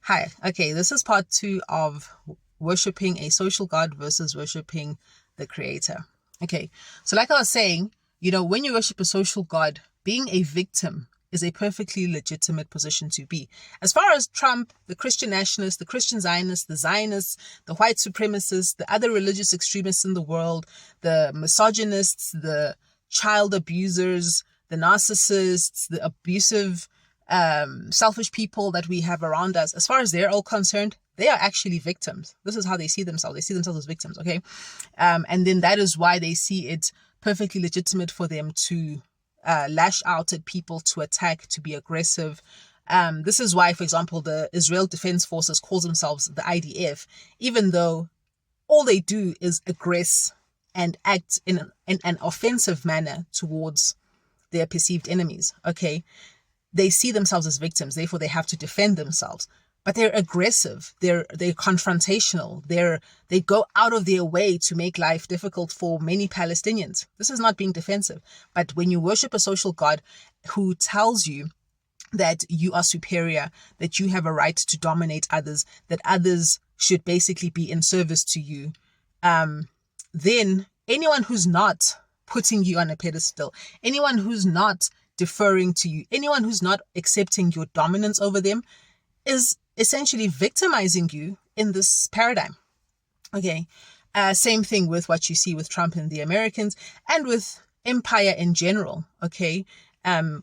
Hi. Okay, this is part two of worshiping a social god versus worshiping the creator. Okay, so like I was saying, when you worship a social god, being a victim is a perfectly legitimate position to be. As far as Trump, the Christian nationalists, the Christian Zionists, the white supremacists, the other religious extremists in the world, the misogynists, the child abusers, the narcissists, the abusive selfish people that we have around us, as far as they're all concerned, they are actually victims. This is how they see themselves. They see themselves as victims, okay? And then that is why they see it perfectly legitimate for them to lash out at people, to attack, to be aggressive. This is why, for example, the Israel Defense Forces calls themselves the IDF, even though all they do is aggress and act in an offensive manner towards their perceived enemies, okay? They see themselves as victims, therefore they have to defend themselves. But they're aggressive, they're confrontational, they go out of their way to make life difficult for many Palestinians. This is not being defensive. But when you worship a social god who tells you that you are superior, that you have a right to dominate others, that others should basically be in service to you, then anyone who's not putting you on a pedestal, anyone who's not deferring to you, anyone who's not accepting your dominance over them is essentially victimizing you in this paradigm. Okay. Same thing with what you see with Trump and the Americans and with empire in general. Okay. In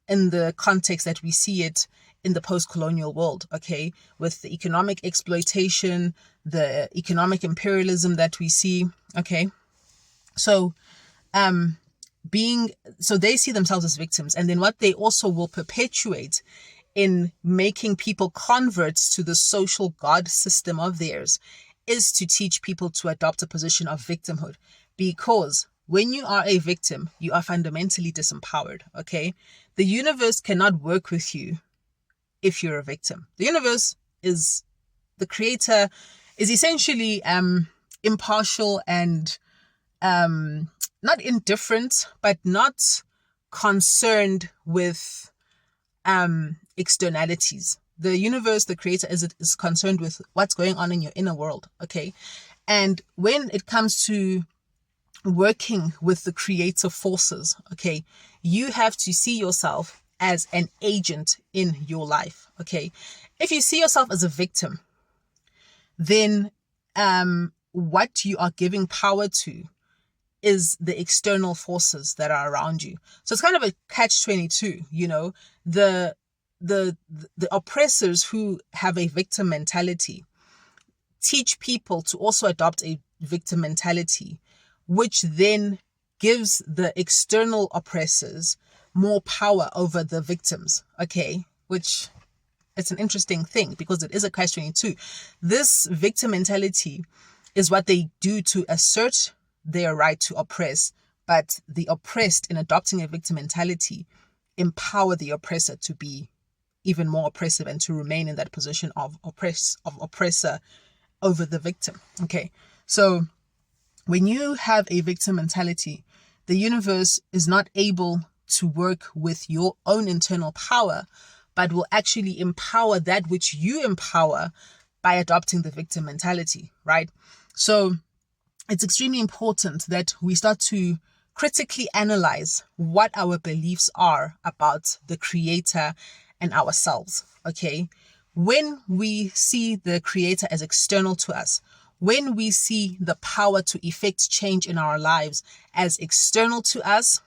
the context that we see it in the post-colonial world. Okay. With the economic exploitation, the economic imperialism that we see. Okay. So, so they see themselves as victims, and then what they also will perpetuate in making people converts to the social god system of theirs is to teach people to adopt a position of victimhood, because when you are a victim, you are fundamentally disempowered. Okay, the universe cannot work with you if you're a victim. The universe is the creator is essentially impartial and not indifferent, but not concerned with externalities. The universe, the creator, is concerned with what's going on in your inner world. Okay. And when it comes to working with the creative forces, okay, you have to see yourself as an agent in your life. Okay. If you see yourself as a victim, then what you are giving power to is the external forces that are around you. So it's kind of a catch-22, the oppressors who have a victim mentality teach people to also adopt a victim mentality, which then gives the external oppressors more power over the victims. Okay, which it's an interesting thing because it is a catch-22. This victim mentality is what they do to assert their right to oppress, but the oppressed, in adopting a victim mentality, empower the oppressor to be even more oppressive and to remain in that position of oppressor over the victim. Okay, so when you have a victim mentality, the universe is not able to work with your own internal power, but will actually empower that which you empower by adopting the victim mentality, right? So it's extremely important that we start to critically analyze what our beliefs are about the creator and ourselves. Okay. When we see the creator as external to us, when we see the power to effect change in our lives as external to us,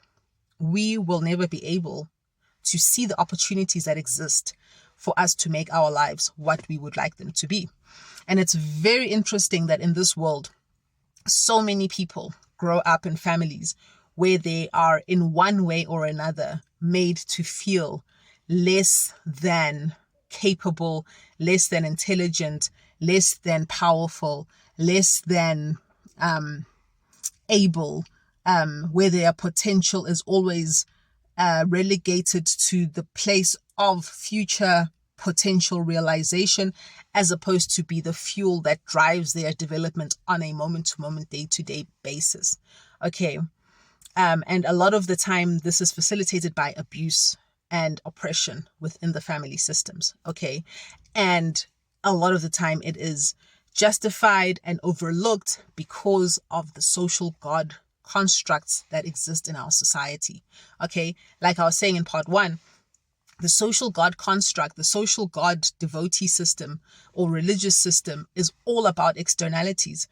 we will never be able to see the opportunities that exist for us to make our lives what we would like them to be. And it's very interesting that in this world, so many people grow up in families where they are in one way or another made to feel less than capable, less than intelligent, less than powerful, less than able, where their potential is always relegated to the place of future potential realization, as opposed to be the fuel that drives their development on a moment-to-moment, day-to-day basis. Okay. And a lot of the time, this is facilitated by abuse and oppression within the family systems. Okay. And a lot of the time it is justified and overlooked because of the social God constructs that exist in our society. Okay. Like I was saying in part 1, the social God construct, the social God devotee system or religious system is all about externalities.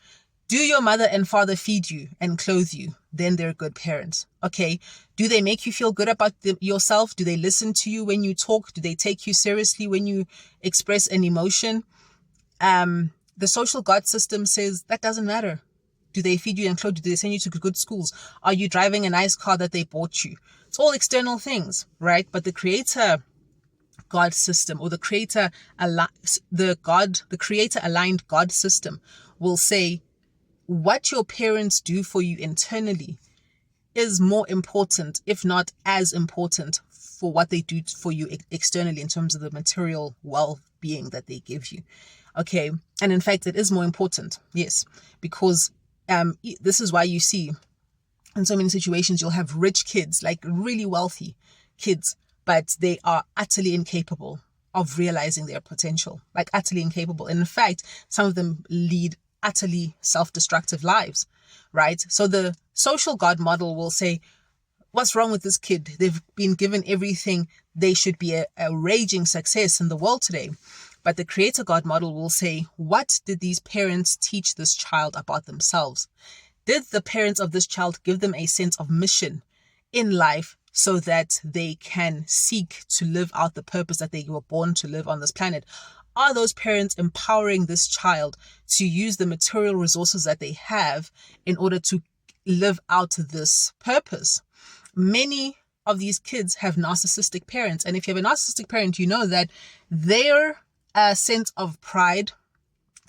Do your mother and father feed you and clothe you? Then they're good parents. Okay. Do they make you feel good about yourself? Do they listen to you when you talk? Do they take you seriously when you express an emotion? The social God system says that doesn't matter. Do they feed you and clothe you? Do they send you to good schools? Are you driving a nice car that they bought you? It's all external things, right? But the creator God system, or the creator aligned God system will say, what your parents do for you internally is more important, if not as important, for what they do for you externally in terms of the material well-being that they give you. Okay. And in fact, it is more important. Yes. Because this is why you see in so many situations, you'll have rich kids, like really wealthy kids, but they are utterly incapable of realizing their potential, like utterly incapable. And in fact, some of them lead utterly self-destructive lives, right? So the social God model will say, what's wrong with this kid? They've been given everything. They should be a raging success in the world today. But the creator God model will say, what did these parents teach this child about themselves? Did the parents of this child give them a sense of mission in life so that they can seek to live out the purpose that they were born to live on this planet? Are those parents empowering this child to use the material resources that they have in order to live out this purpose? Many of these kids have narcissistic parents. And if you have a narcissistic parent, you know that their sense of pride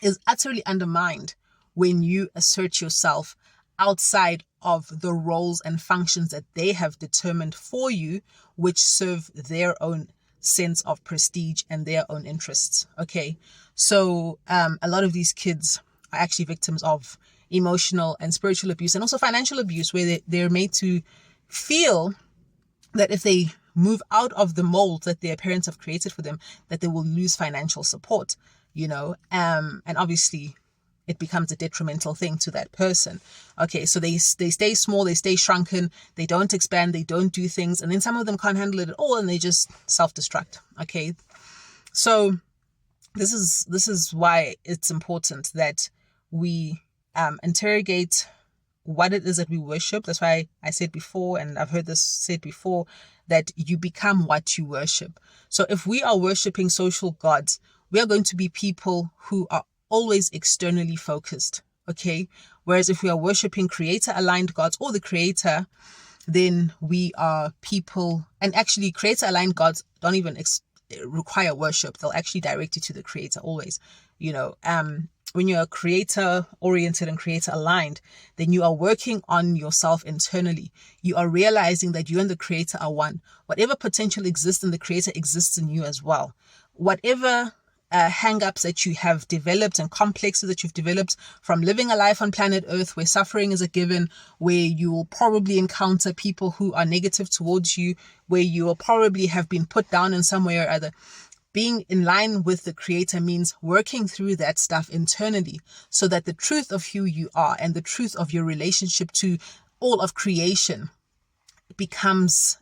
is utterly undermined when you assert yourself outside of the roles and functions that they have determined for you, which serve their own sense of prestige and their own interests. Okay. So a lot of these kids are actually victims of emotional and spiritual abuse, and also financial abuse, where they're made to feel that if they move out of the mold that their parents have created for them, that they will lose financial support, and obviously it becomes a detrimental thing to that person. Okay, so they stay small, they stay shrunken, they don't expand, they don't do things, and then some of them can't handle it at all and they just self-destruct. Okay, so this is why it's important that we interrogate what it is that we worship. That's why I said before, and I've heard this said before, that you become what you worship. So if we are worshiping social gods, we are going to be people who are always externally focused. Okay. Whereas if we are worshiping creator aligned gods or the creator, then we are people, and actually creator aligned gods don't even require worship. They'll actually direct you to the creator always. When you're creator oriented and creator aligned, then you are working on yourself internally. You are realizing that you and the creator are one. Whatever potential exists in the creator exists in you as well. Whatever hang-ups that you have developed and complexes that you've developed from living a life on planet Earth where suffering is a given, where you will probably encounter people who are negative towards you, where you will probably have been put down in some way or other. Being in line with the creator means working through that stuff internally so that the truth of who you are and the truth of your relationship to all of creation becomes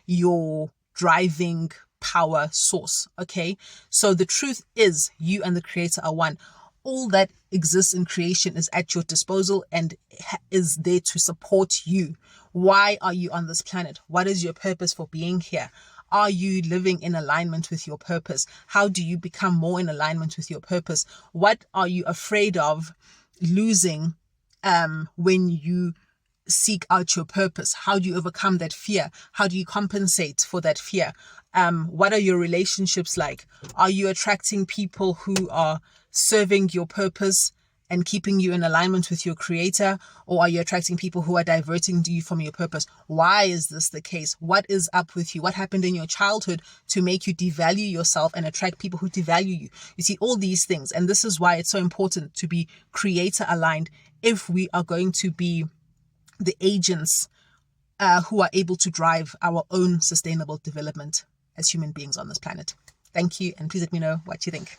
your driving power source. Okay, so the truth is you and the creator are one. All that exists in creation is at your disposal and is there to support you. Why are you on this planet? What is your purpose for being here? Are you living in alignment with your purpose? How do you become more in alignment with your purpose? What are you afraid of losing when you seek out your purpose? How do you overcome that fear? How do you compensate for that fear? What are your relationships like? Are you attracting people who are serving your purpose and keeping you in alignment with your creator? Or are you attracting people who are diverting you from your purpose? Why is this the case? What is up with you? What happened in your childhood to make you devalue yourself and attract people who devalue you? You see, all these things. And this is why it's so important to be creator aligned if we are going to be the agents who are able to drive our own sustainable development as human beings on this planet. Thank you, and please let me know what you think.